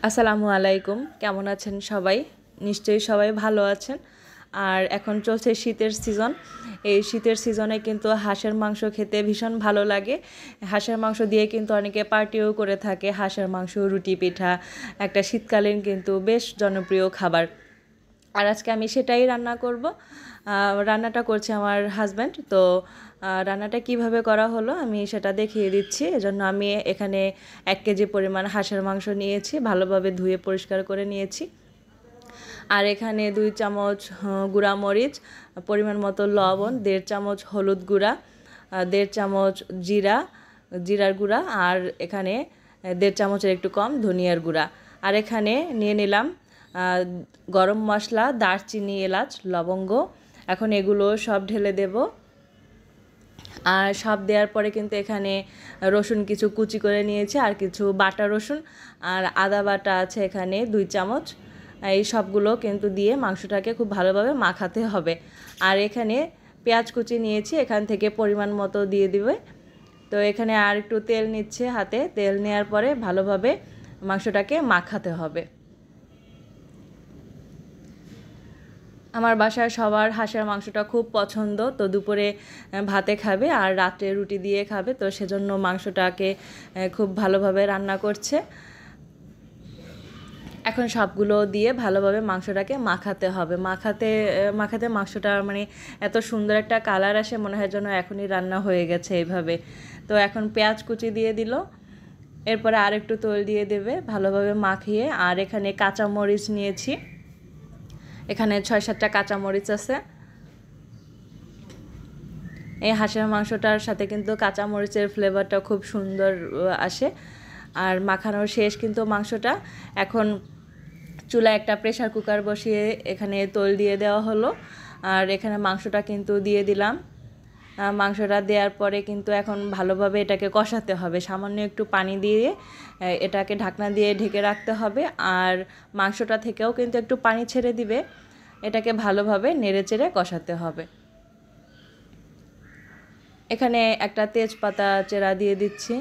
আসসালামু আলাইকুম, কেমন আছেন সবাই? নিশ্চয়ই সবাই ভালো আছেন। আর এখন চলছে শীতের সিজন। এই শীতের সিজনে কিন্তু হাঁসের মাংস খেতে ভীষণ ভালো লাগে। হাঁসের মাংস দিয়ে কিন্তু অনেকে পার্টিও করে থাকে। হাঁসের মাংস, রুটি, পিঠা একটা শীতকালীন কিন্তু বেশ জনপ্রিয় খাবার। আর আজকে আমি সেটাই রান্না করব। রান্নাটা করছে আমার হাজব্যান্ড। তো রান্নাটা কিভাবে করা হলো আমি সেটা দেখিয়ে দিচ্ছি। এজন্য আমি এখানে 1 কেজি পরিমাণ হাঁসের মাংস নিয়েছি, ভালোভাবে ধুয়ে পরিষ্কার করে নিয়েছি। আর এখানে 2 চামচ গুঁড়া মরিচ, পরিমাণ মতো লবণ, 1.5 চামচ হলুদ গুঁড়া, 1.5 চামচ জিরার গুঁড়া, আর এখানে 1.5 চামচের একটু কম ধনিয়ার গুঁড়া। আর এখানে নিয়ে নিলাম গরম মশলা, দারচিনি, এলাচ, লবঙ্গ। এখন এগুলো সব ঢেলে দেব। আর সব দেওয়ার পরে কিন্তু এখানে রসুন কিছু কুচি করে নিয়েছি, আর কিছু বাটা রসুন আর আদা বাটা আছে এখানে 2 চামচ। এই সবগুলো কিন্তু দিয়ে মাংসটাকে খুব ভালোভাবে মাখাতে হবে। আর এখানে পেঁয়াজ কুচি নিয়েছি, এখান থেকে পরিমাণ মতো দিয়ে দিবে। তো এখানে আর একটু তেল নিচ্ছে হাতে, তেল নেওয়ার পরে ভালোভাবে মাংসটাকে মাখাতে হবে। আমার বাসায় সবার হাঁসের মাংসটা খুব পছন্দ। তো দুপুরে ভাতে খাবে আর রাত্রে রুটি দিয়ে খাবে, তো সেজন্য মাংসটাকে খুব ভালোভাবে রান্না করছে। এখন সবগুলো দিয়ে ভালোভাবে মাংসটাকে মাখাতে হবে। মাখাতে মাংসটা মানে এত সুন্দর একটা কালার আসে, মনে হয় যেন এখনই রান্না হয়ে গেছে এইভাবে। তো এখন পেঁয়াজ কুচি দিয়ে দিল, এরপরে আর একটু তেল দিয়ে দেবে ভালোভাবে মাখিয়ে। আর এখানে কাঁচামরিচ নিয়েছি, এখানে 6-7টা কাঁচামরিচ আছে। এই হাঁসের মাংসটার সাথে কিন্তু কাঁচামরিচের ফ্লেভারটা খুব সুন্দর আসে। আর মাখানোর শেষ কিন্তু মাংসটা। এখন চুলায় একটা প্রেসার কুকার বসিয়ে এখানে তেল দিয়ে দেওয়া হলো। আর এখানে মাংসটা কিন্তু দিয়ে দিলাম। মাংসটা দেওয়ার পরে কিন্তু এখন ভালোভাবে এটাকে কষাতে হবে। সামান্য একটু পানি দিয়ে এটাকে ঢাকনা দিয়ে ঢেকে রাখতে হবে। আর মাংসটা থেকেও কিন্তু একটু পানি ছেড়ে দিবে। এটাকে ভালোভাবে নেড়েচেড়ে কষাতে হবে। এখানে একটা তেজপাতা চেরা দিয়ে দিচ্ছি,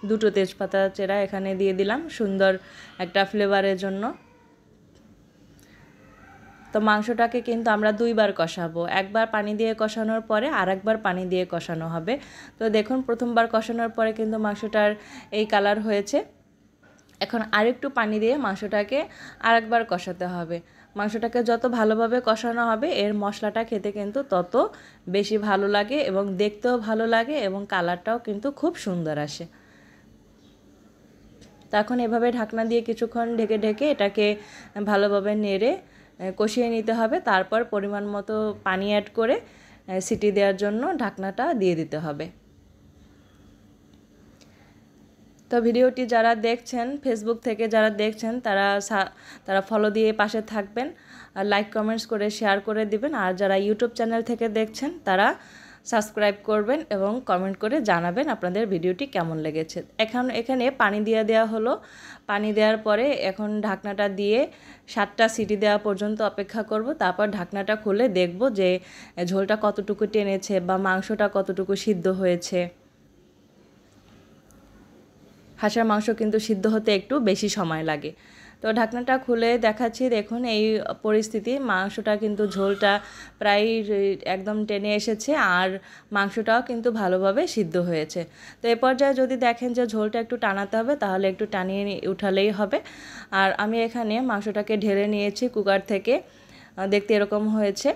2টো তেজপাতা চেরা এখানে দিয়ে দিলাম সুন্দর একটা ফ্লেভারের জন্য। তো মাংসটাকে কিন্তু আমরা 2বার কষাবো, একবার পানি দিয়ে কষানোর পরে আর একবার পানি দিয়ে কষানো হবে। তো দেখুন, প্রথমবার কষানোর পরে কিন্তু মাংসটার এই কালার হয়েছে। এখন আরেকটু পানি দিয়ে মাংসটাকে আরেকবার কষাতে হবে। মাংসটাকে যত ভালোভাবে কষানো হবে এর মশলাটা খেতে কিন্তু তত বেশি ভালো লাগে এবং দেখতেও ভালো লাগে এবং কালারটাও কিন্তু খুব সুন্দর আসে। তো এখন এভাবে ঢাকনা দিয়ে কিছুক্ষণ ঢেকে ঢেকে এটাকে ভালোভাবে নেড়ে কষিয়ে নিতে হবে। তারপর পরিমাণ মতো পানি অ্যাড করে সিটি দেওয়ার জন্য ঢাকনাটা দিয়ে দিতে হবে। তো ভিডিওটি যারা দেখছেন, ফেসবুক থেকে যারা দেখছেন তারা ফলো দিয়ে পাশে থাকবেন, আর লাইক কমেন্টস করে শেয়ার করে দিবেন। আর যারা ইউটিউব চ্যানেল থেকে দেখছেন তারা সাবস্ক্রাইব করবেন এবং কমেন্ট করে জানাবেন আপনাদের ভিডিওটি কেমন লেগেছে। এখানে পানি দিয়ে দেওয়া হলো। পানি দেওয়ার পরে এখন ঢাকনাটা দিয়ে 7টা সিটি দেওয়া পর্যন্ত অপেক্ষা করব। তারপর ঢাকনাটা খুলে দেখব যে ঝোলটা কতটুকু টেনেছে বা মাংসটা কতটুকু সিদ্ধ হয়েছে। হাঁসের মাংস কিন্তু সিদ্ধ হতে একটু বেশি সময় লাগে। তো ঢাকনাটা খুলে দেখাচ্ছি, দেখুন এই পরিস্থিতি। মাংসটা কিন্তু ঝোলটা প্রায় একদম টেনে এসেছে, আর মাংসটাও কিন্তু ভালোভাবে সিদ্ধ হয়েছে। তো এ পর্যায়ে যদি দেখেন যে ঝোলটা একটু টানাতে হবে, তাহলে একটু টানিয়ে উঠালেই হবে। আর আমি এখানে মাংসটাকে ঢেলে নিয়েছি কুকার থেকে, দেখতে এরকম হয়েছে।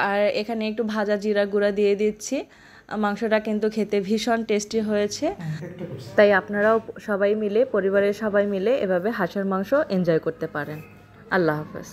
আর এখানে একটু ভাজা জিরা গুঁড়া দিয়ে দিচ্ছি। মাংসটা কিন্তু খেতে ভীষণ টেস্টি হয়েছে। তাই আপনারাও সবাই মিলে, পরিবারের সবাই মিলে এভাবে হাঁসের মাংস এনজয় করতে পারেন। আল্লাহ হাফেজ।